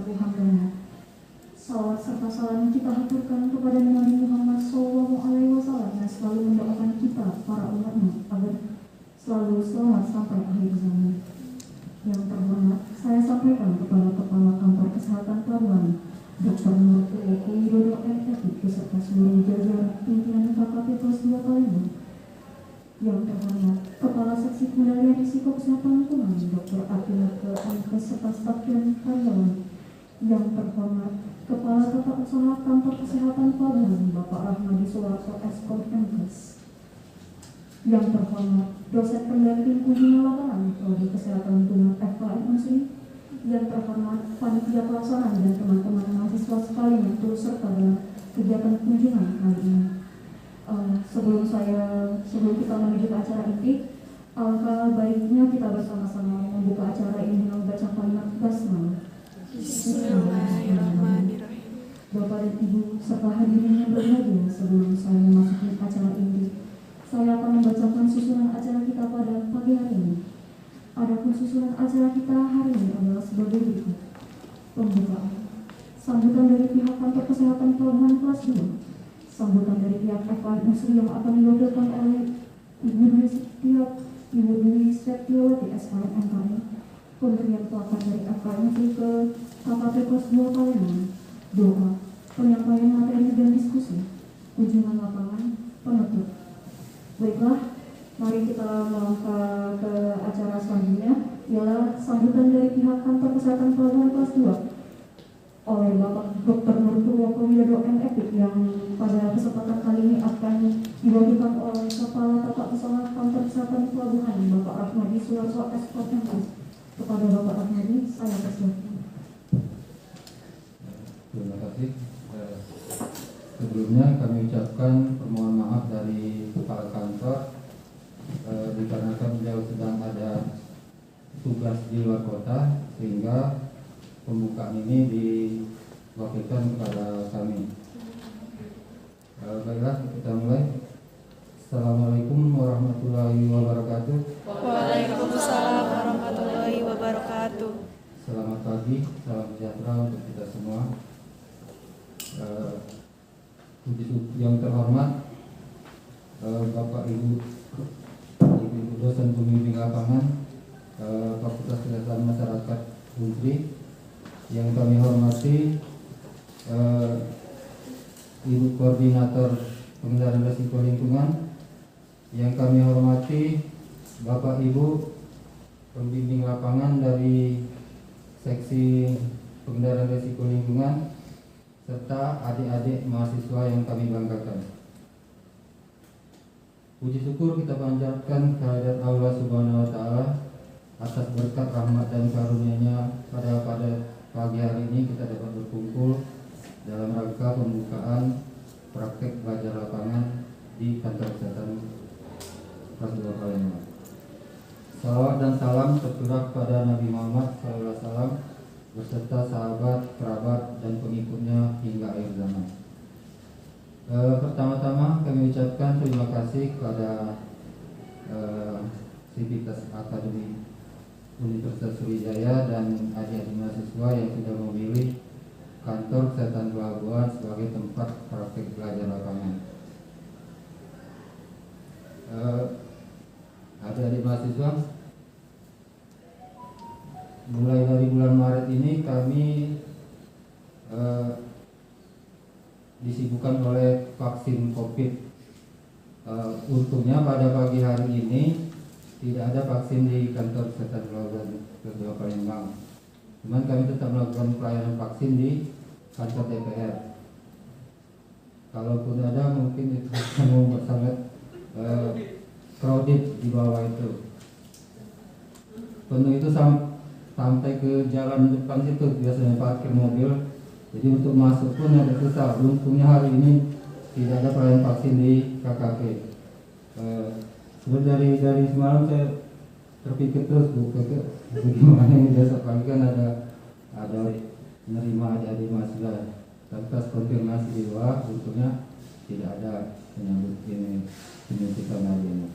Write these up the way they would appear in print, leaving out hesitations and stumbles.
selaku hambanya. Salawat serta salam kita haturkan kepada Nabi Muhammad SAW yang selalu mendoakan kita para umatnya agar selalu selamat sampai akhir zaman. Yang terhormat, saya sampaikan kepada Kepala Kantor Kesehatan Pelabuhan Dr. Nurul Widodo MFI beserta seluruh jajaran pimpinan KKP Pos 2 Palembang. Yang terhormat, Kepala Seksi Kendalian Risiko Kesehatan Lingkungan Dr. Akinake Ankes serta staf dan karyawan. Yang terhormat, Kepala Tata Usaha Kantor Kesehatan Pelabuhan Bapak Rahmadi Suwarso Eskon Ankes. Yang terhormat, dosen pendamping kunjungan lapangan Prodi Kesehatan Lingkungan FKM Unsri. Yang terhormat, panitia pelaksana dan teman-teman mahasiswa sekalian yang turut serta dalam kegiatan kunjungan kali ini. Sebelum kita menuju ke acara inti, alangkah baiknya kita bersama-sama membuka acara ini dengan membaca kalimat basmalah. Bismillahirrahmanirrahim. Bapak dan Ibu serta hadirin yang berbahagia, sebelum saya memasuki acara inti, saya akan membacakan susunan acara kita pada pagi hari ini. Adapun susunan acara kita hari ini adalah sebagai berikut. Pembukaan, sambutan dari pihak Kantor Kesehatan Pelabuhan kelas 2. Sambutan dari pihak FKM Unsri yang akan diwakilkan oleh Ibu Dwi Setiawati SKM MKM. Pemberian pelatihan dari FKM Unsri ke KKP kelas 2 Palembang. Doa, penyampaian materi dan diskusi, kunjungan lapangan, penutup. Baiklah, mari kita melangkah ke acara selanjutnya, ialah sambutan dari pihak Kantor Kesehatan Pelabuhan kelas 2 oleh Bapak Dr. Nurul Widodo MFI yang pada kesempatan kali ini akan diwakilkan oleh Kepala Tata Usaha Kantor Kesehatan Pelabuhan Bapak Rahmadi Suwarso Eskon. Kepada Bapak Rahmadi, saya persilakan. Terima kasih. Sebelumnya kami ucapkan permohonan maaf dari Kepala Kantor dikarenakan beliau sedang ada tugas di luar kota sehingga pembukaan ini diwakilkan kepada kami. Baiklah, kita mulai. Assalamualaikum warahmatullahi wabarakatuh. Waalaikumsalam warahmatullahi wabarakatuh. Selamat pagi, salam sejahtera untuk kita semua. Yang terhormat Bapak Ibu dosen pembimbing lapangan Fakultas Kesehatan Masyarakat Unsri, yang kami hormati Ibu Koordinator Pengendalian Risiko Lingkungan, yang kami hormati Bapak Ibu pembimbing lapangan dari Seksi Pengendalian Risiko Lingkungan, serta adik-adik mahasiswa yang kami banggakan. Puji syukur kita panjatkan kehadirat Allah Subhanahu wa Ta'ala atas berkat rahmat dan karunia-Nya pada pagi hari ini kita dapat berkumpul dalam rangka pembukaan praktek belajar lapangan di Kantor Kesehatan kelas 2 Palembang. Salawat dan salam tercurah pada Nabi Muhammad SAW beserta sahabat, kerabat, dan pengikutnya hingga akhir zaman. Pertama-tama kami ucapkan terima kasih kepada Sivitas Akademi Universitas Sriwijaya dan adik-adik mahasiswa yang sudah memilih Kantor Kesehatan Pelabuhan sebagai tempat praktik belajar lapangan. Adik-adik mahasiswa, mulai dari bulan Maret ini kami disibukkan oleh vaksin COVID. Untungnya pada pagi hari ini tidak ada vaksin di Kantor Kesehatan Pelabuhan kelas 2 Palembang. Cuman kami tetap melakukan pelayanan vaksin di kantor DPR. Kalaupun ada, mungkin itu akan membuat sangat crowded di bawah itu. Penuh itu sampai ke jalan depan situ biasanya parkir mobil. Jadi untuk masuk pun agak susah. Untungnya hari ini tidak ada pelayanan vaksin di KKP. Sebenarnya dari semalam saya terpikir terus bagaimana ini besok pagi kan ada menerima adik-adik mahasiswa. Tapi pas konfirmasi di luar, untungnya tidak ada menyambut ini penyuntikan hari ini.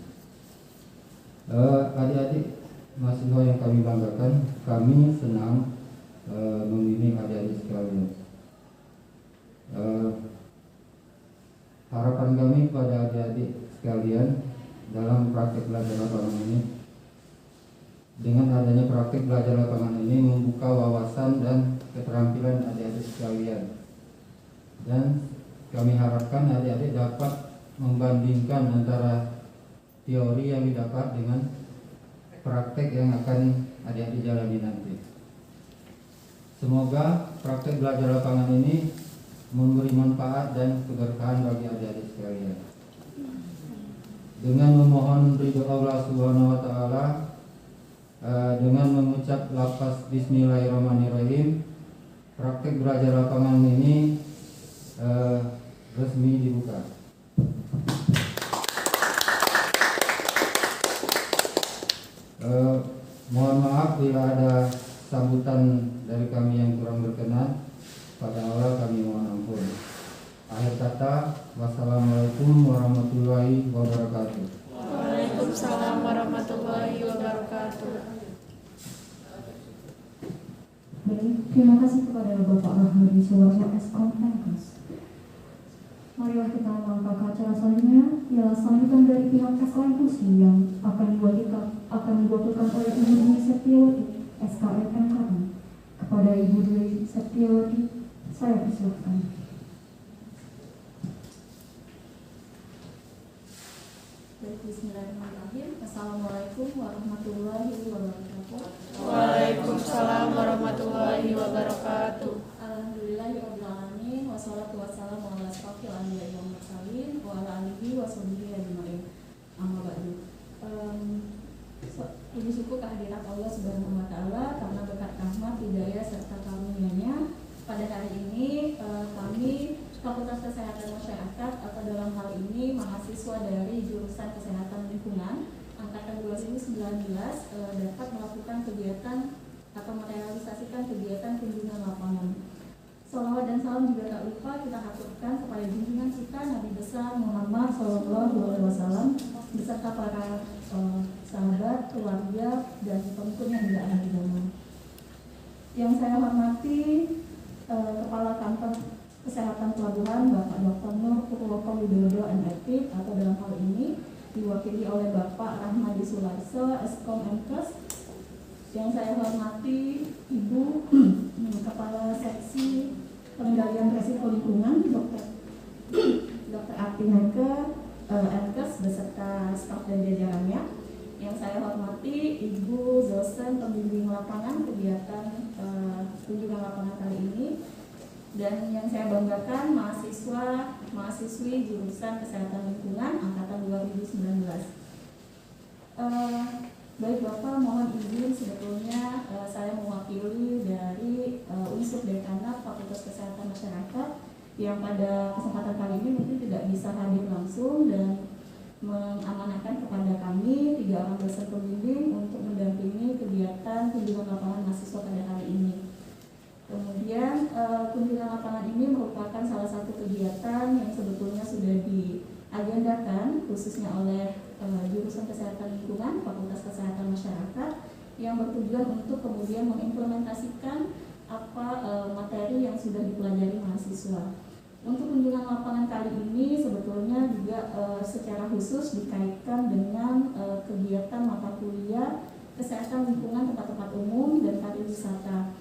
Adik-adik mahasiswa yang kami banggakan, kami senang membimbing adik-adik sekalian. Harapan kami pada adik-adik sekalian dalam praktik belajar lapangan ini, dengan adanya praktik belajar lapangan ini membuka wawasan dan keterampilan adik-adik sekalian, dan kami harapkan adik-adik dapat membandingkan antara teori yang didapat dengan praktek yang akan adik-adik jalani nanti. Semoga praktek belajar lapangan ini memberi manfaat dan keberkahan bagi adik-adik sekalian. Dengan memohon ridho Allah Subhanahu wa taala, dengan mengucap lafaz Bismillahirrahmanirrahim, praktek belajar lapangan ini resmi dibuka. Mohon maaf bila ada sambutan dari kami yang kurang berkenan. Pada awal kami mohon ampun. Akhir kata, wassalamualaikum warahmatullahi wabarakatuh. Waalaikumsalam warahmatullahi wabarakatuh. Baik, terima kasih kepada Bapak Rahmadi Suwarso SKOM Pemkes. Marilah kita melangkah ke acara selanjutnya, ialah sambutan dari pihak SKM Kursi yang akan diwakilkan oleh Ibu Dwi Septiawati, SKM Angkatan. Kepada Ibu Dwi Septiawati, saya persilakan. Bismillahirrahmanirrahim. Assalamualaikum warahmatullahi wabarakatuh. Waalaikumsalam warahmatullahi wabarakatuh. Alhamdulillahirabbil alamin, wassalatu wassalamu ala asyrofil anbiya'i wal mursalin wa ala alihi wa sahbihi ajmain. Amma ba'du. Puji syukur kehadirat Allah Subhanahu wa taala karena berkat rahmat, hidayah serta karunia-Nya pada hari ini kami Fakultas Kesehatan Masyarakat atau dalam hal ini mahasiswa dari jurusan Kesehatan Lingkungan angkatan 2019 dapat melakukan kegiatan atau merealisasikan kegiatan kunjungan lapangan. Shalawat dan salam juga tak lupa kita haturkan kepada junjungan kita Nabi besar Muhammad SAW beserta para sahabat, keluarga, dan pengikutnya hingga akhir zaman. Yang saya hormati Kepala Kantor Kesehatan Pelabuhan Bapak Dr. Nur Purwoko Widodo MFP atau dalam hal ini diwakili oleh Bapak Rahmadi Suwarso SKOM Pemkes. Yang saya hormati Ibu Kepala Seksi Pengendalian Resiko Lingkungan Dr. Ati Hengke Pemkes beserta staf dan jajarannya. Yang saya hormati Ibu dosen pembimbing lapangan kegiatan kunjungan lapangan kali ini. Dan yang saya banggakan mahasiswi jurusan Kesehatan Lingkungan angkatan 2019. Baik Bapak, mohon izin sebetulnya saya mewakili dari unsur dekanat Fakultas Kesehatan Masyarakat yang pada kesempatan kali ini mungkin tidak bisa hadir langsung dan mengamanahkan kepada kami 3 orang dosen pembimbing untuk mendampingi kegiatan kunjungan lapangan mahasiswa pada hari ini. Kemudian kunjungan lapangan ini merupakan salah satu kegiatan yang sebetulnya sudah diagendakan khususnya oleh jurusan Kesehatan Lingkungan Fakultas Kesehatan Masyarakat yang bertujuan untuk kemudian mengimplementasikan apa materi yang sudah dipelajari mahasiswa. Untuk kunjungan lapangan kali ini sebetulnya juga secara khusus dikaitkan dengan kegiatan mata kuliah Kesehatan Lingkungan Tempat-tempat Umum dan Pariwisata.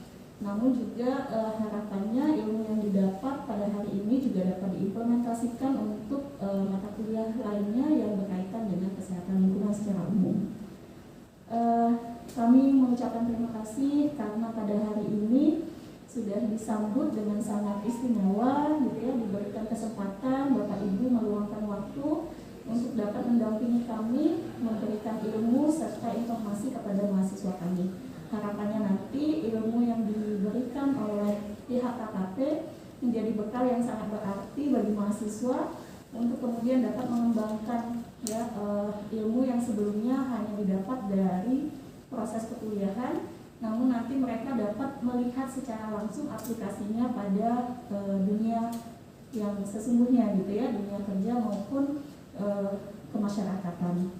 Namun juga harapannya ilmu yang didapat pada hari ini juga dapat diimplementasikan untuk mata kuliah lainnya yang berkaitan dengan kesehatan lingkungan secara umum. Kami mengucapkan terima kasih karena pada hari ini sudah disambut dengan sangat istimewa, gitu ya, diberikan kesempatan Bapak Ibu meluangkan waktu untuk dapat mendampingi kami, memberikan ilmu serta informasi kepada mahasiswa kami. Harapannya nanti ilmu yang diberikan oleh pihak KKP menjadi bekal yang sangat berarti bagi mahasiswa untuk kemudian dapat mengembangkan ya, ilmu yang sebelumnya hanya didapat dari proses perkuliahan, namun nanti mereka dapat melihat secara langsung aplikasinya pada dunia yang sesungguhnya gitu ya, dunia kerja maupun kemasyarakatan.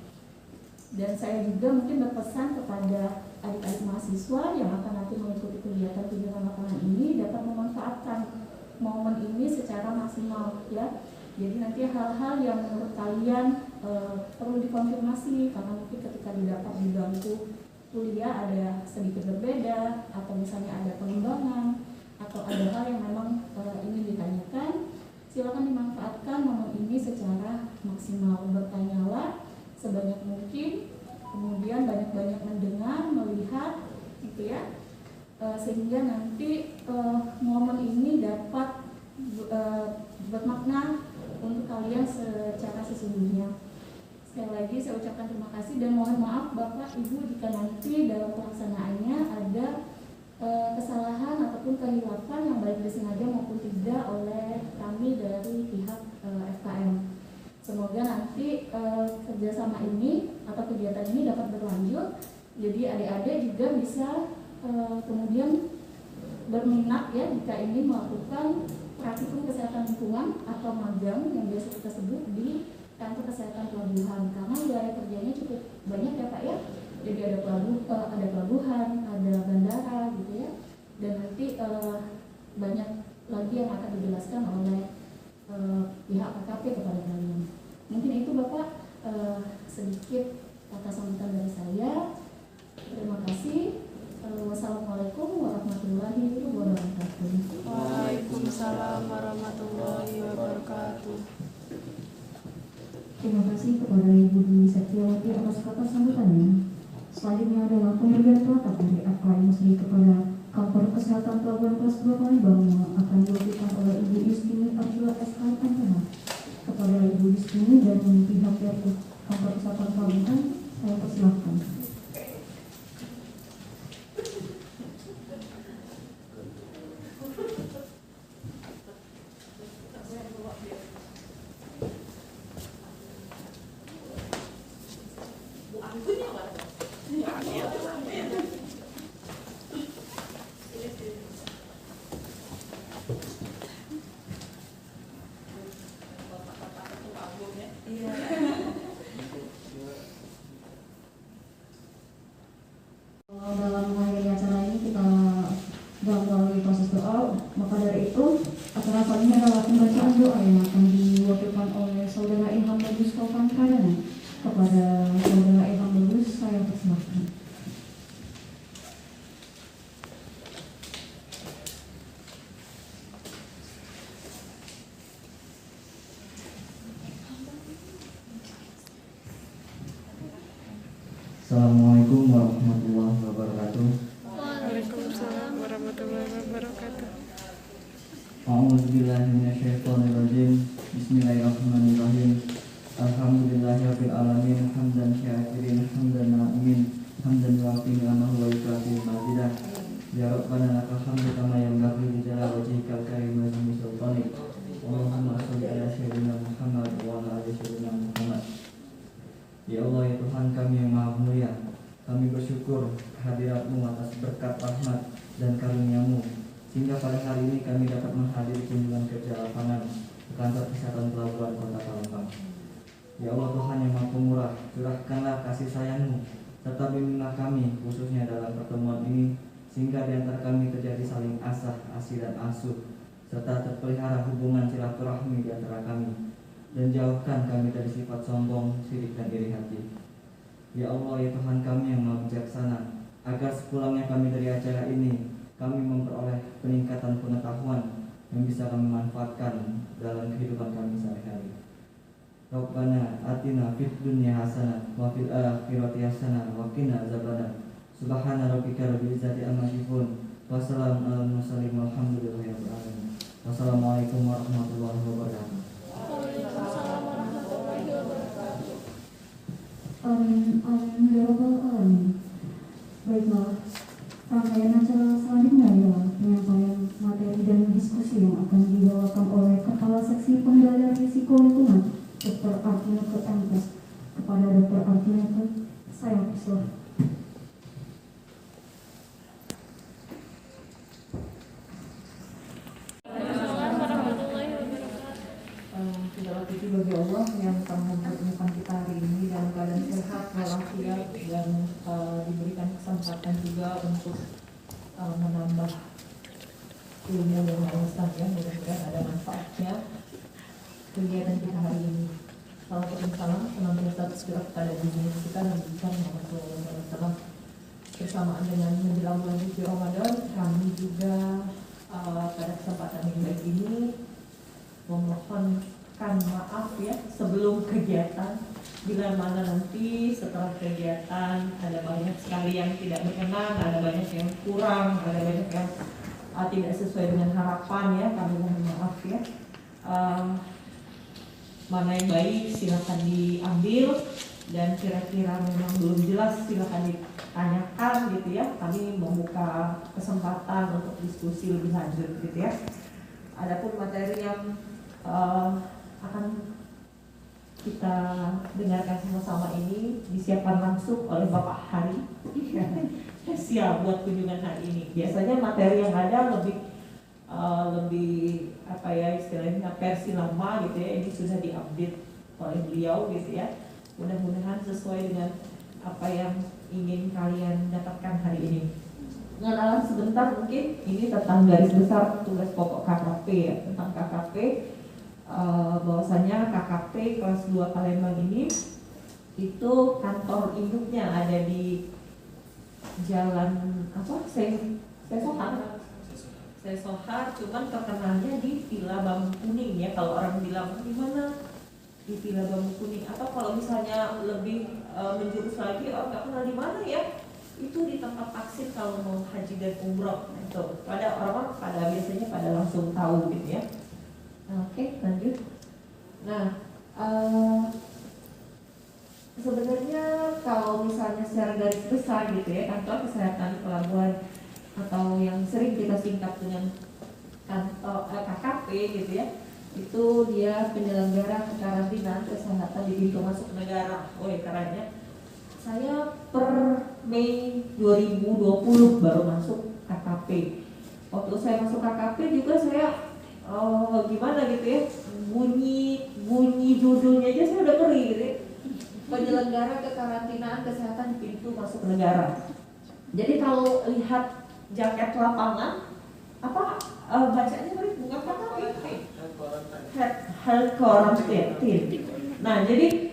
Dan saya juga mungkin berpesan kepada adik-adik mahasiswa yang akan nanti mengikuti kegiatan-kegiatan lapangan ini dapat memanfaatkan momen ini secara maksimal ya. Jadi nanti hal-hal yang menurut kalian perlu dikonfirmasi karena mungkin ketika didapat di bangku kuliah ada sedikit berbeda atau misalnya ada pengembangan atau ada hal yang memang ingin ditanyakan, silakan dimanfaatkan momen ini secara maksimal. Bertanyalah sebanyak mungkin, kemudian banyak-banyak mendengar, melihat gitu ya, sehingga nanti momen ini dapat bermakna untuk kalian secara sesungguhnya. Sekali lagi saya ucapkan terima kasih dan mohon maaf Bapak Ibu jika nanti dalam pelaksanaannya ada kesalahan ataupun kehilafan yang baik disengaja maupun tidak oleh kami dari pihak FKM. Semoga nanti kerjasama ini atau kegiatan ini dapat berlanjut. Jadi adik-adik juga bisa kemudian berminat ya jika ingin melakukan praktikum kesehatan lingkungan atau magang yang biasa kita sebut di kantor kesehatan pelabuhan, karena wilayah kerjanya cukup banyak ya Pak ya. Jadi ada pelabuhan, ada bandara gitu ya, dan nanti banyak lagi yang akan dijelaskan oleh pihak KKP kepada kalian. Mungkin itu Bapak sedikit kata sambutan dari saya. Terima kasih. Wassalamualaikum warahmatullahi wabarakatuh. Waalaikumsalam warahmatullahi wabarakatuh. Terima kasih kepada Ibu Dwi Setiawati atas kata sambutannya. Selanjutnya adalah pemberian pelakat dari FKM Musri kepada Kantor Kesehatan Pelabuhan Kelas 2 Palembang yang akan dilakukan oleh Ibu Yustini Arjula SKMPH. Kepada Ibu Yustini dan pihak dari Kantor Kesehatan Pelabuhan, saya persilahkan. Dalam mengakhiri acara ini kita melalui proses doa, maka dari itu acara kali ini adalah pembacaan doa yang akan diwakilkan oleh Saudara Ilham Bagus Taufan Pradana. Kepada Saudara Ilham Bagus, saya persilahkan. Assalamualaikum warahmatullahi wabarakatuh. Waalaikumsalam warahmatullahi wabarakatuh. A'udzubillahi minasyaitonirrajim. Bismillahirrahmanirrahim. Alhamdulillahirabbil alamin, hamdan syakirin, hamdan na'imin, hamdan wafi'in ni'amahu wa yukafi mazidah. Ya Rabbana lakal hamdu kama yanbaghi li jalali wajhikal karim wa azimi sultanik. Allahumma shalli ala sayyidina Muhammad wa ala ali sayyidina Muhammad. Ya Allah, ya Tuhan kami yang maha mulia, kami bersyukur kehadirat-Mu atas berkat rahmat dan karunia-Mu, sehingga pada hari ini kami dapat menghadiri kunjungan kerja lapangan ke kantor kesehatan pelabuhan Kota Palembang. Ya Allah Tuhan yang maha pemurah, curahkanlah kasih sayang-Mu serta bimbinglah kami khususnya dalam pertemuan ini, sehingga di antara kami terjadi saling asah, asih dan asuh, serta terpelihara hubungan silaturahmi di antara kami, dan jauhkan kami dari sifat sombong, sirik dan iri hati. Ya Allah, ya Tuhan kami yang maha bijaksana, agar sepulangnya kami dari acara ini, kami memperoleh peningkatan pengetahuan yang bisa kami manfaatkan dalam kehidupan kami sehari-hari. Rabbana atina fid dunya hasanah wa fil akhirati hasanah wa qina azabannar. Subhana rabbika rabbil izzati amma yasifun. Wassalamu alal mursalin walhamdulillahi rabbil alamin. Wassalamualaikum warahmatullahi wabarakatuh. Waalaikumsalam warahmatullahi wabarakatuh. Amin, amin, ya Rabbal alamin. Baiklah, rangkaian acara selanjutnya adalah penyampaian materi dan diskusi yang akan dibawakan oleh Kepala Seksi Pengendalian Risiko Lingkungan, Dr. Artineke MPes. Kepada Dr. Artineke, saya persilahkan. Waalaikumsalam warahmatullahi wabarakatuh. Tidak segala puji bagi Allah yang telah mempertemukan kita hari ini dalam keadaan sehat, walafiat, dan diberikan kesempatan juga untuk menambah ilmu dan wawasan ya. Mudah-mudahan ada manfaatnya kegiatan kita hari ini. Salam senantiasa tercurah kepada diri kita dan kita Muhammad SAW. Bersamaan dengan menjelang bulan suci Ramadan, kami juga pada kesempatan yang baik ini memohonkan maaf ya sebelum kegiatan, bila mana nanti setelah kegiatan ada banyak sekali yang tidak berkenan, ada banyak yang kurang, ada banyak yang tidak sesuai dengan harapan ya, kami mohon maaf ya. Mana yang baik silakan diambil, dan kira-kira memang belum jelas silakan ditanyakan gitu ya. Kami membuka kesempatan untuk diskusi lebih lanjut gitu ya. Adapun materi yang akan kita dengarkan sama-sama ini disiapkan langsung oleh Bapak Hari spesial buat kunjungan hari ini. Biasanya materi yang ada lebih apa ya istilahnya versi lama gitu ya, ini sudah diupdate oleh beliau gitu ya. Mudah-mudahan sesuai dengan apa yang ingin kalian dapatkan hari ini. Pengenalan sebentar mungkin ini tentang garis besar tugas pokok KKP ya, tentang KKP. Bahwasanya KKP kelas 2 Palembang ini itu kantor induknya ada di jalan apa? Sesohar, cuman terkenalnya di Villa Bambu Kuning ya. Kalau orang bilang di mana? Di Villa Bambu Kuning. Atau kalau misalnya lebih menjurus lagi, orang nggak kenal di mana ya? Itu di tempat vaksin kalau mau haji dan umroh. Nah, itu pada orang biasanya pada langsung tahu gitu ya. Oke, lanjut. Nah, sebenarnya kalau misalnya secara garis besar gitu ya, kantor kesehatan pelabuhan atau yang sering kita singkat dengan kantor KKP gitu ya, itu dia penyelenggara kekarantinaan kesehatan di pintu masuk negara. Keren ya. Saya per Mei 2020 baru masuk KKP. Waktu saya masuk KKP juga saya gimana gitu ya, bunyi judulnya aja saya udah ngeri gitu ya. Penyelenggara kekarantinaan kesehatan di pintu masuk negara. Jadi kalau lihat jaket lapangan apa bacanya bukan KKP, health quarantine. Nah jadi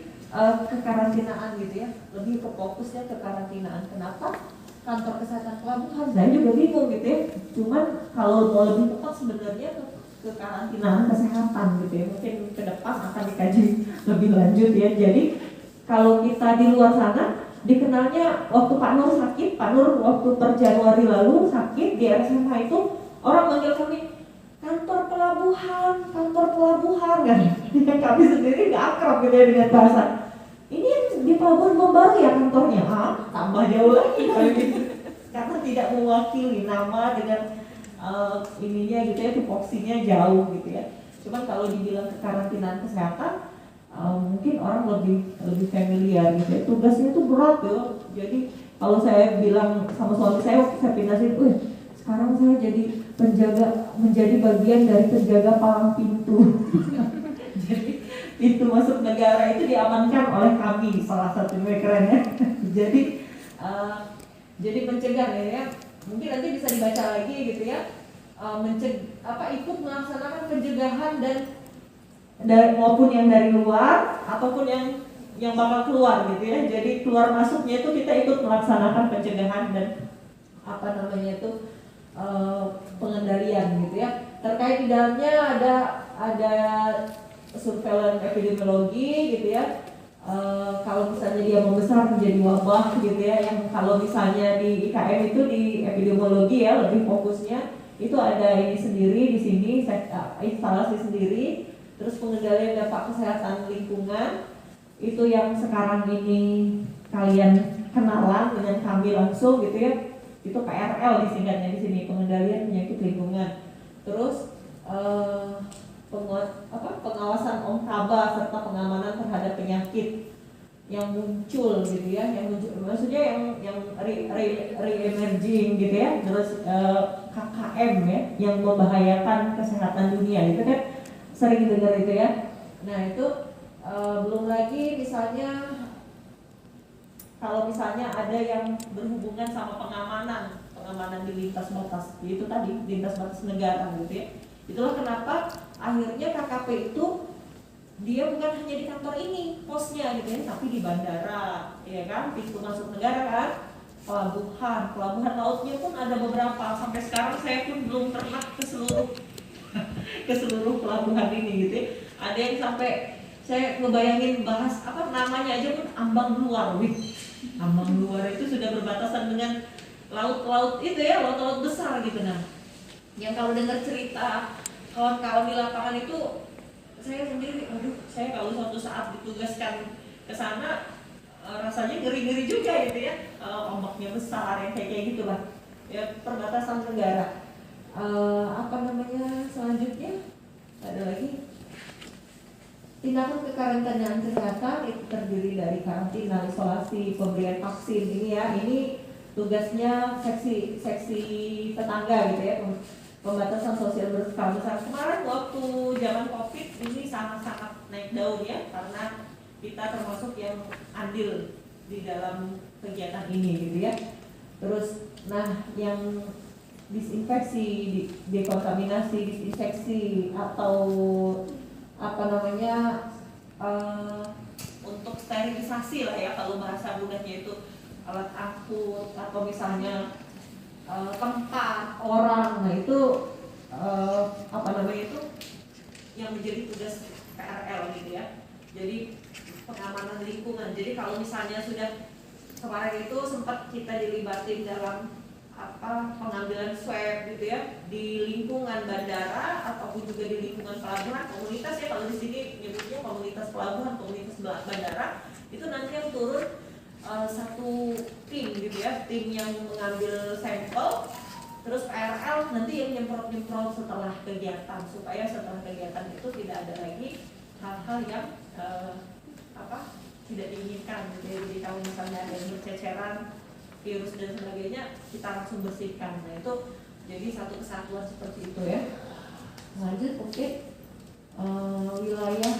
kekarantinaan gitu ya, lebih ke fokusnya kekarantinaan. Kenapa? Kantor kesehatan pelabuhan saya juga bingung gitu ya. Cuman kalau mau lebih tepat sebenarnya kekarantinaan kesehatan gitu ya. Mungkin ke depan akan dikaji lebih lanjut ya. Jadi kalau kita di luar sana dikenalnya waktu Pak Nur sakit, Pak Nur waktu per Januari lalu sakit di RSMH itu orang manggil kami kantor pelabuhan kan. Kami sendiri nggak akrab gitu ya dengan bahasa. Ini di Pelabuhan Bombaru ya kantornya, tambah jauh lagi gitu. Karena tidak mewakili nama dengan ininya gitu ya, tupoksinya jauh gitu ya. Cuman kalau dibilang kekarantinaan kesehatan, mungkin orang lebih familiar gitu ya. Tugasnya itu berat ya. Jadi kalau saya bilang sama suami saya waktu saya pinasin, sekarang saya jadi menjadi bagian dari penjaga palang pintu. Jadi pintu masuk negara itu diamankan oleh kami, salah satunya keren ya. Jadi mencegah ya. Mungkin nanti bisa dibaca lagi gitu ya. Ikut melaksanakan pencegahan dan maupun yang dari luar ataupun yang bakal keluar gitu ya. Jadi keluar masuknya itu kita ikut melaksanakan pencegahan dan pengendalian gitu ya. Terkait di dalamnya ada surveillance epidemiologi gitu ya. Kalau misalnya dia membesar menjadi wabah gitu ya, yang kalau misalnya di IKM itu di epidemiologi ya lebih fokusnya itu ada ini sendiri di sini instalasi sendiri. Terus pengendalian dampak kesehatan lingkungan itu yang sekarang ini kalian kenalan dengan kami langsung gitu ya. Itu PRL disingkatnya di sini, pengendalian penyakit lingkungan. Terus pengawasan OMKABA serta pengamanan terhadap penyakit yang muncul gitu ya, maksudnya yang re-emerging gitu ya. Terus KKM ya, yang membahayakan kesehatan dunia itu kan sering dengar itu ya. Nah itu belum lagi misalnya kalau misalnya ada yang berhubungan sama pengamanan di lintas batas, itu tadi lintas batas negara gitu ya. Itulah kenapa akhirnya KKP itu dia bukan hanya di kantor ini posnya gitu ya, tapi di bandara, ya kan, pintu masuk negara kan, pelabuhan lautnya pun ada beberapa. Sampai sekarang saya pun belum pernah ke seluruh pelabuhan ini gitu ya. Ada yang sampai saya ngebayangin bahas apa namanya aja pun ambang luar, ambang luar itu sudah berbatasan dengan laut-laut itu ya, laut-laut besar gitu. Nah, yang kalau dengar cerita kawan-kawan di lapangan itu, saya sendiri, saya kalau suatu saat ditugaskan ke sana rasanya ngeri-ngeri juga gitu ya, ombaknya besar yang kayak gitu lah, ya perbatasan negara. Selanjutnya ada lagi tindakan kekarantinaan kesehatan, itu terdiri dari karantina, isolasi, pemberian vaksin. Ini ya, ini tugasnya seksi tetangga gitu ya, pembatasan sosial berskala besar. Kemarin waktu zaman COVID ini sangat-sangat naik daun ya, karena kita termasuk yang andil di dalam kegiatan ini gitu ya. Terus, nah yang disinfeksi, dekontaminasi, disinfeksi atau untuk sterilisasi lah ya, kalau bahasa mudahnya itu alat angkut atau misalnya tempat orang. Nah itu itu yang menjadi tugas PRL gitu ya. Jadi pengamanan lingkungan. Jadi kalau misalnya sudah kemarin itu sempat kita dilibatin dalam pengambilan swab gitu ya di lingkungan bandara ataupun juga di lingkungan pelabuhan komunitas ya, kalau di sini nyebutnya komunitas pelabuhan, komunitas bandara, itu nanti yang turun satu tim gitu ya, tim yang mengambil sampel, terus PRL nanti yang nyemprot setelah kegiatan, supaya setelah kegiatan itu tidak ada lagi hal-hal yang tidak diinginkan gitu ya. Jadi kalau misalnya ada yang berceceran virus dan sebagainya, kita langsung bersihkan. Nah itu jadi satu kesatuan seperti itu ya. Lanjut, wilayah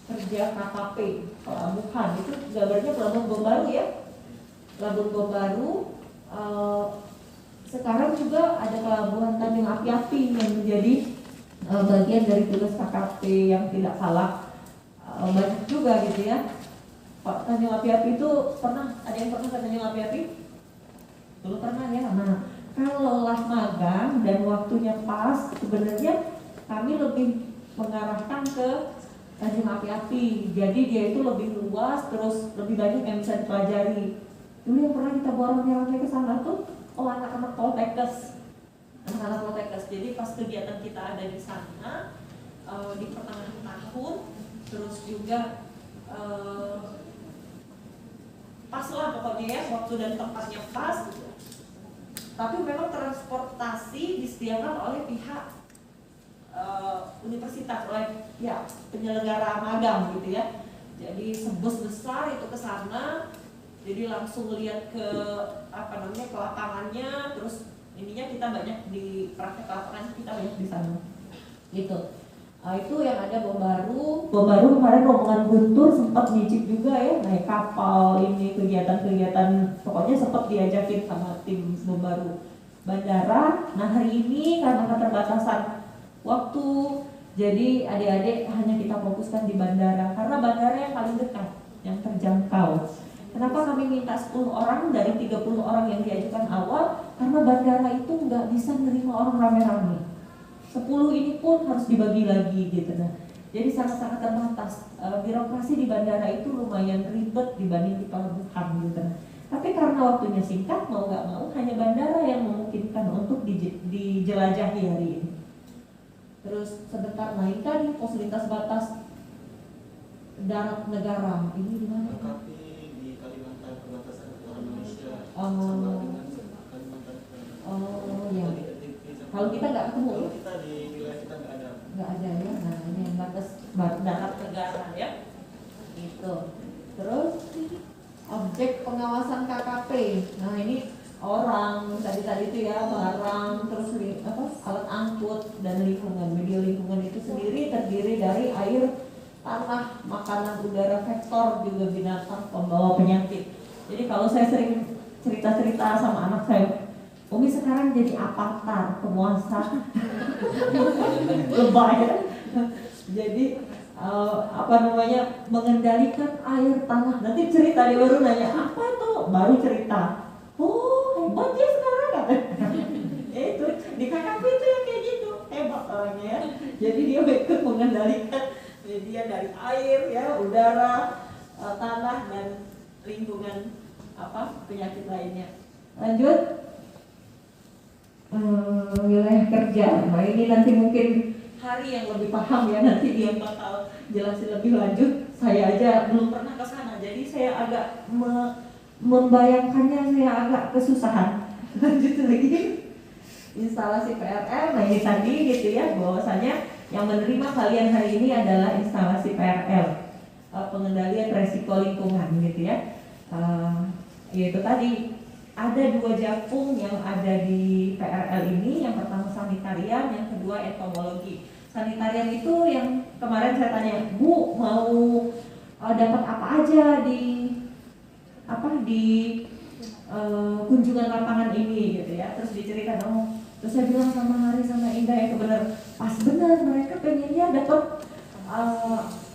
kerja KKP pelabuhan, itu gambarnya Pelabuhan Bom Baru ya. Pelabuhan Bom Baru, sekarang juga ada Pelabuhan Tanjung Api-Api yang menjadi bagian dari tugas KKP yang tidak kalah banyak juga gitu ya. Pak, Tanjung Api-Api itu ada yang pernah ke Tanjung Api-Api? Belum pernah ya. Nah, kalau lah magang dan waktunya pas, sebenarnya kami lebih mengarahkan ke Tanjung Api-Api. Jadi dia itu lebih luas, terus lebih banyak yang bisa dipelajari. Dulu yang pernah kita bawa rame-rame ke sana tuh, anak-anak Poltekkes. Anak-anak Poltekkes. Jadi pas kegiatan kita ada di sana di pertengahan tahun, terus juga pas lah pokoknya ya, waktu dan tempatnya pas gitu. Tapi memang transportasi disediakan oleh pihak universitas, oleh ya penyelenggara magang gitu ya. Jadi sebus besar itu ke sana, jadi langsung lihat ke ke lapangannya, terus ininya kita banyak di praktek lapangan, kita banyak di sana gitu. Itu yang ada Bom Baru kemarin rombongan Guntur sempat nyicip juga ya, naik kapal, ini kegiatan-kegiatan, pokoknya sempat diajakin sama tim Bom Baru. Bandara, nah hari ini karena keterbatasan waktu, jadi adik-adik hanya kita fokuskan di bandara, karena bandara yang paling dekat, yang terjangkau. Kenapa kami minta 10 orang dari 30 orang yang diajukan awal? Karena bandara itu nggak bisa menerima orang rame-rame. 10 ini pun harus dibagi lagi gitu. Nah, jadi sangat-sangat terbatas. Birokrasi di bandara itu lumayan ribet dibanding di pelabuhan gitu. Tapi karena waktunya singkat, mau nggak mau hanya bandara yang memungkinkan untuk dijelajahi hari ini. Terus sebentar naik tadi pos lintas batas darat negara. Ini di mana? Di Kalimantan, perbatasan Indonesia sama dengan Kalimantan. Oh ya. Kalau kita nggak ketemu, kalau kita di wilayah kita nggak ada ya. Nah ini yang batas darat negara ya. Gitu. Terus objek pengawasan KKP. Nah ini orang tadi itu ya, barang, terus alat angkut dan lingkungan. Media lingkungan itu sendiri terdiri dari air tanah, makanan, udara, vektor, juga binatang pembawa penyakit. Jadi kalau saya sering cerita-cerita sama anak saya, Umi sekarang jadi avatar penguasa lebay ya. Jadi mengendalikan air tanah. Nanti cerita dia baru nanya apa tuh, baru cerita. Oh hebat ya sekarang itu di KKP itu yang kayak gitu, hebat orangnya ya. Jadi dia ikut mengendalikan media dari air ya, udara, tanah dan lingkungan penyakit lainnya. Lanjut. Wilayah kerja. Nah ini nanti mungkin Hari yang lebih paham ya, nanti dia bakal jelasin lebih lanjut. Saya aja belum pernah ke sana, jadi saya agak membayangkannya saya agak kesusahan. Lanjut lagi. Instalasi PRL, nah ini tadi gitu ya, bahwasanya yang menerima kalian hari ini adalah instalasi PRL, pengendalian resiko lingkungan gitu ya. Yaitu tadi ada 2 jakung yang ada di PRL ini. Yang pertama sanitarian, yang kedua entomologi. Sanitarian itu yang kemarin saya tanya, Bu mau dapat apa aja di kunjungan lapangan ini gitu ya. Terus diceritakan, terus saya bilang sama Hari sama Indah itu benar, pas benar mereka pengennya dapat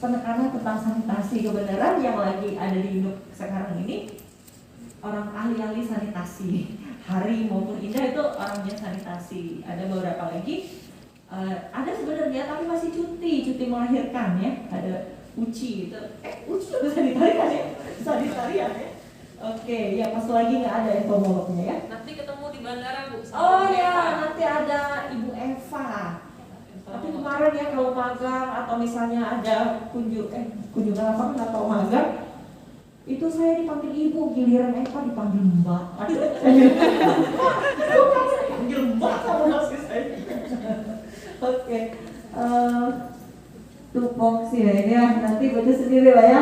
penekanan tentang sanitasi. Kebenaran yang lagi ada di Induk sekarang ini orang ahli-ahli sanitasi. Hari maupun Indah itu orangnya sanitasi. Ada beberapa lagi, ada sebenarnya tapi masih cuti melahirkan ya. Ada Uci itu, Uci juga sanitarian ya, sanitarian ya. Oke, ya pas lagi nggak ada entomolognya ya. Nanti ketemu di bandara Bu. Oh ya, nanti ada Ibu Eva. Tapi kemarin ya kalau magang atau misalnya ada kunjungan lapangan atau magang, itu saya dipanggil ibu, giliran Eva dipanggil mbak. Aduh, dipanggil mbak sama masih saya. Oke, tupoksi ya ini ya, nanti baca sendiri lah ya.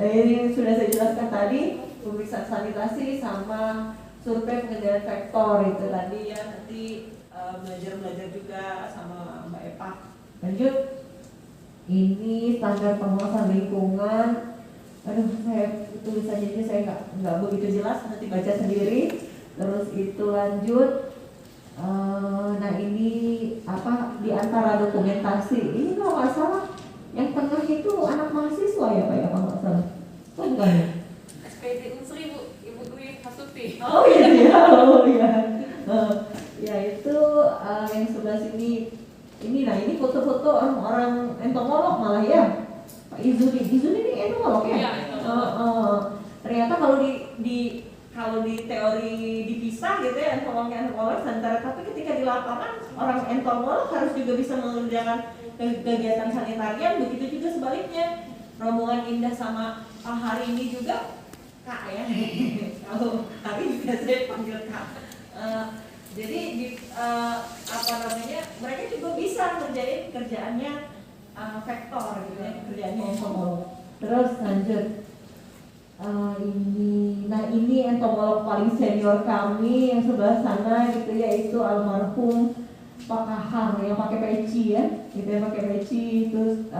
Ini sudah saya jelaskan tadi, pemeriksaan sanitasi sama survei pengendalian vektor itu tadi ya. Nanti belajar juga sama Mbak Eva. Lanjut, ini standar pengawasan lingkungan. Aduh, saya tulisannya ini saya nggak begitu jelas, nanti baca sendiri. Terus itu lanjut. Nah ini di antara dokumentasi ini kalau nggak salah yang tengah itu anak mahasiswa ya Pak ya, kalau nggak salah. Oh bukan ya? SPD Unsri Bu, Ibu Dwi Hasuti. Oh iya ya, oh iya. Ya itu yang sebelah sini. Ini foto-foto orang entomolog malah ya. Pak Izuni ini entomolog ya. Iya, entomolog. Ternyata kalau di teori dipisah gitu ya, entomolog sementara, tapi ketika di lapangan orang entomolog harus juga bisa mengerjakan kegiatan sanitarian. Begitu juga sebaliknya, rombongan Indah sama Pak Hari ini juga Kak ya. Kalau Hari juga saya panggil Kak. Jadi mereka juga bisa ngerjain kerjaannya vektor gitu ya, kerjaannya entomolog. Terus lanjut. Ini entomolog paling senior kami yang sebelah sana gitu ya, itu almarhum Pak Kahar yang pakai peci ya, gitu ya, pakai peci. Terus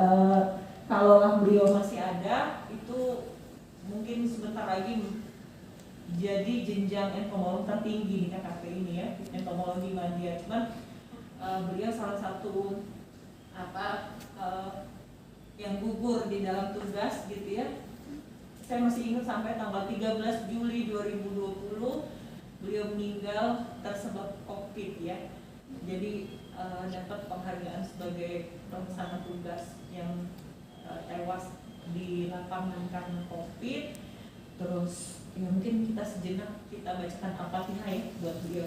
kalaulah beliau masih ada, itu mungkin sebentar lagi jadi jenjang entomolog tertinggi di KKP ini ya, entomologi Madya. Cuman beliau salah satu yang gugur di dalam tugas gitu ya. Saya masih ingat sampai tanggal 13 Juli 2020 beliau meninggal tersebab COVID ya. Jadi dapat penghargaan sebagai pelaksana tugas yang tewas di lapangan karena COVID. Terus ya mungkin kita sejenak kita bacakan Al-Fatihah ya buat beliau.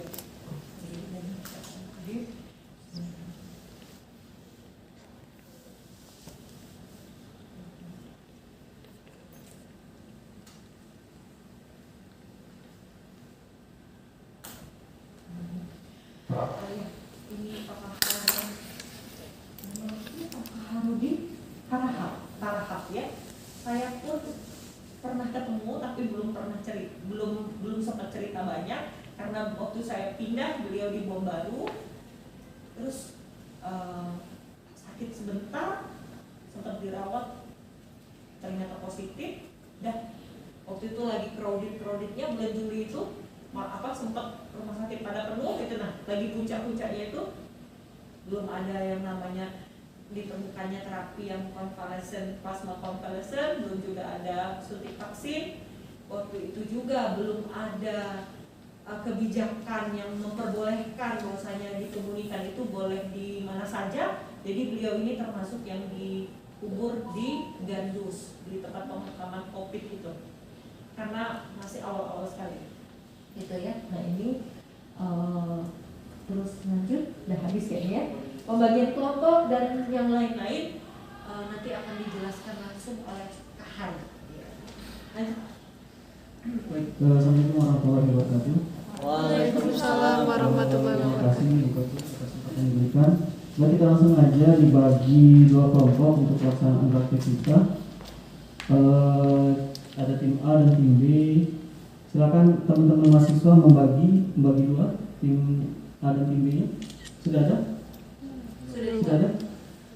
Ini Pak Harudin Tarahap ya. Saya pun pernah ketemu tapi belum sempat cerita banyak karena waktu saya pindah beliau di Bom Baru, terus sakit sebentar, sempat dirawat ternyata positif. Dan waktu itu lagi crowdednya bulan Juli itu sempat rumah sakit pada penuh gitu. Nah, lagi puncak-puncaknya itu belum ada yang namanya ditemukannya terapi yang konvalesen, plasma konvalesen, belum juga ada suntik vaksin. Waktu itu juga belum ada kebijakan yang memperbolehkan bahwasanya dikemunikan itu boleh di mana saja. Jadi beliau ini termasuk yang dikubur di Gandus, di tempat pemakaman COVID itu, karena masih awal-awal sekali gitu ya. Nah ini terus lanjut, udah habis kayaknya ya. Pembagian kelompok dan yang lain-lain nanti akan dijelaskan langsung oleh Kak Han. Baik, assalamualaikum warahmatullahi wabarakatuh. Waalaikumsalam warahmatullahi Terima wabarakatuh. kasih atas kesempatan yang diberikan. Baik, kita langsung aja dibagi dua kelompok untuk pelaksanaan praktek kita. Ada tim A dan tim B. Silakan teman-teman mahasiswa membagi dua, tim A dan tim B-nya. Sudah ada? Sudah ada?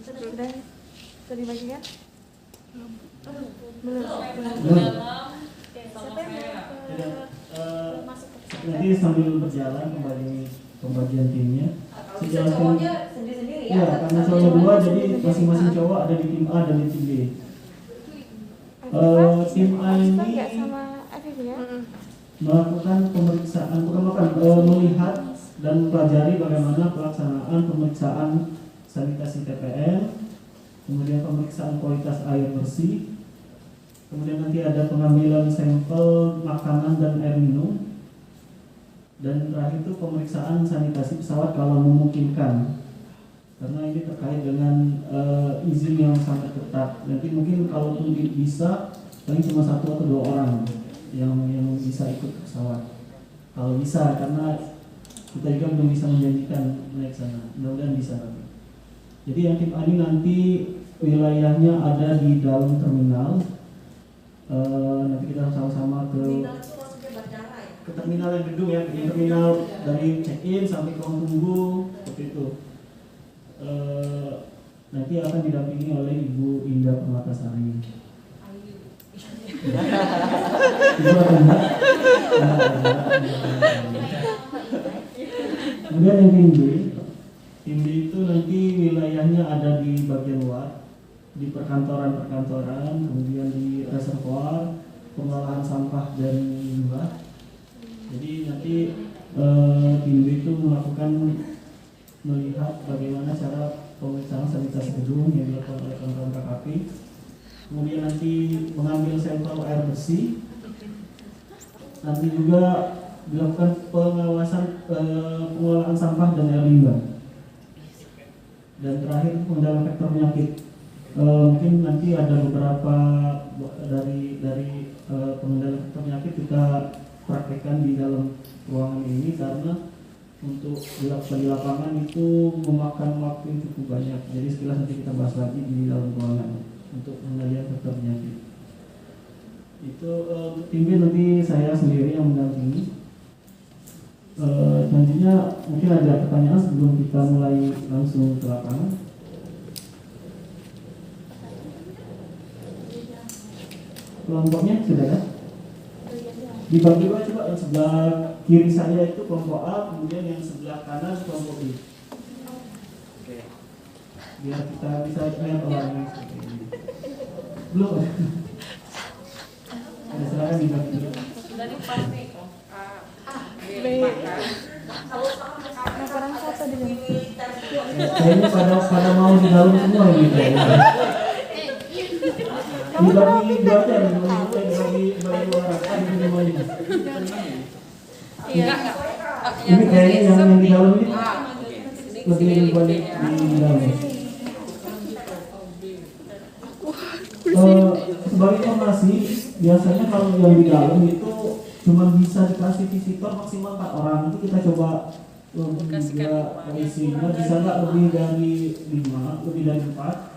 Sudah dibagikan? Belum. Nanti sambil berjalan pembagian timnya. Sejalan sendiri-sendiri ya, karena cowok dua, jadi masing-masing cowok ada di tim A dan di tim B. Tim A ini melakukan pemeriksaan, melihat dan mempelajari bagaimana pelaksanaan pemeriksaan sanitasi TPL, kemudian pemeriksaan kualitas air bersih, kemudian nanti ada pengambilan sampel makanan dan air minum, dan terakhir itu pemeriksaan sanitasi pesawat kalau memungkinkan, karena ini terkait dengan izin yang sangat ketat. Nanti mungkin kalaupun bisa paling cuma 1 atau 2 orang yang bisa ikut ke pesawat kalau bisa, karena kita juga belum bisa menjanjikan naik sana, mudah-mudahan bisa. Jadi yang tim A ini nanti wilayahnya ada di dalam terminal. Nanti kita sama-sama ke terminal yang gedung ya, ke terminal dari check-in sampai ke ruang tunggu seperti itu. Nanti akan didampingi oleh Ibu Indah Permatasari. Ibu akan kemudian yang tim B itu nanti wilayahnya ada di bagian luar, di perkantoran-perkantoran, kemudian di reservoir, pengolahan sampah dan limbah. Jadi nanti tim B itu melihat bagaimana cara pemeriksaan sanitasi gedung yang dilakukan oleh kawan-kawan KKP. Kemudian nanti mengambil sampel air bersih. Nanti juga dilakukan pengawasan pengolahan sampah dan air limbah. Dan terakhir pengendalian faktor penyakit. Mungkin nanti ada beberapa dari pengendalian faktor penyakit kita praktekkan di dalam ruangan ini, karena untuk dilakukan di lapangan itu memakan waktu yang cukup banyak. Jadi sekilas nanti kita bahas lagi di dalam ruangan untuk pengendalian faktor penyakit. Itu tim B nanti saya sendiri yang mendampingi. Selanjutnya mungkin ada pertanyaan sebelum kita mulai langsung ke lapangan. Kelompoknya sudah ada? Dibagi dua, coba yang sebelah kiri saya itu kelompok A, kemudian yang sebelah kanan kelompok B. Biar kita bisa lihat orangnya seperti ini. Belum? Ada, silakan dibagi dulu. Sudah dipasti kok. Sekarang satu di Kayaknya pada mau di dalam semua ini kayaknya. Dibagi dua aja, dibagi luar aja, dibagi dua ini. Ini kayaknya yang di dalam ini lebih banyak di dalam. Sebagai informasi, biasanya kalau yang di dalam itu cuma bisa dikasih visitor maksimal 4 orang. Nanti kita coba juga isinya bisa nggak lebih dari 5, lebih dari 4.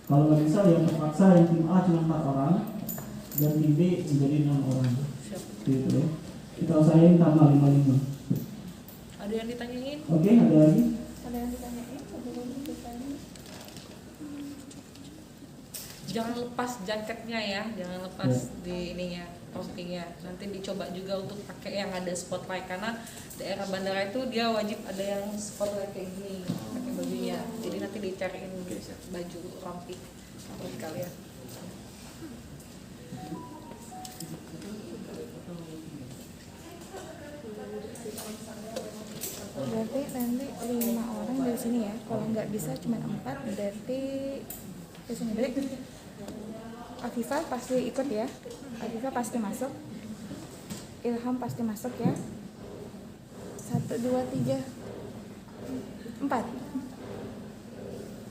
Kalau nggak bisa ya terpaksa yang tim A cuma 4 orang dan tim B menjadi 6 orang. Gitu ya. Kita usahain tambah 5. Ada yang ditanyain? Oke, ada lagi? Ada yang ditanyain sebelum ditanya? jangan lepas jaketnya ya, jangan lepas di ininya, tompingnya. Nanti dicoba juga untuk pakai yang ada spotlight, karena daerah bandara itu dia wajib ada yang spotlight kayak gini pakai bajunya. Jadi nanti dicariin baju rompi buat kalian. Berarti nanti 5 orang dari sini ya. Kalau nggak bisa cuma 4, berarti di sini. Berarti Afifah pasti ikut ya. Afifah pasti masuk. Ilham pasti masuk ya. 1, 2, 3, 4,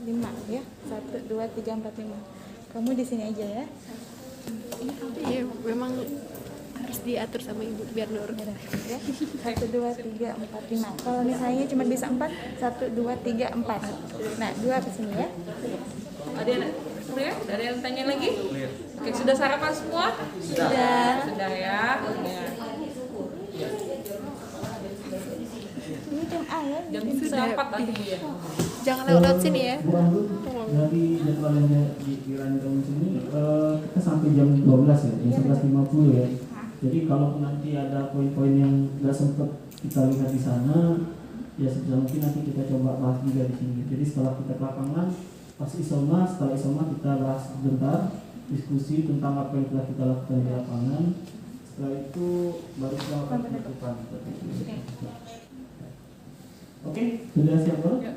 5 ya. 1, 2, 3, 4, 5. Kamu di sini aja ya. Iya, memang harus diatur sama ibu biar nur. Ya. 1, 2, 3, 4, 5. Kalau misalnya cuma bisa 4, 1, 2, 3, 4. Nah, 2 ke sini ya. Ada yang ya? Ada yang tanya lagi? Oke, sudah sarapan semua? Sudah. Sudah ya. Ini jam A ya. Jam 4 tadi ya. Jangan lewat sini ya. Dari jadwal yang dikiranya kamu sini, kita sampai jam 12 ya, jam 11.50 ya. Jadi kalau nanti ada poin-poin yang nggak sempat kita lihat di sana, ya sebisa mungkin nanti kita coba bahas juga di sini. Jadi setelah kita ke lapangan, pas isoma, setelah isoma kita bahas sebentar, diskusi tentang apa yang telah kita lakukan di lapangan. Setelah itu baru kita akan penutupan. Oke, sudah siap belum? Ya.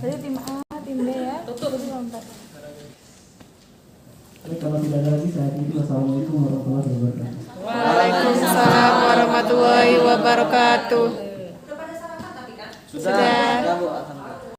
Tadi tim A, tim B ya. Tutup. Jadi lompat. Oke, kalau tidak ada lagi, saya tutup. Assalamualaikum warahmatullahi wabarakatuh. Waalaikumsalam warahmatullahi wabarakatuh. Udah pada sarapan tapi kan? Sudah.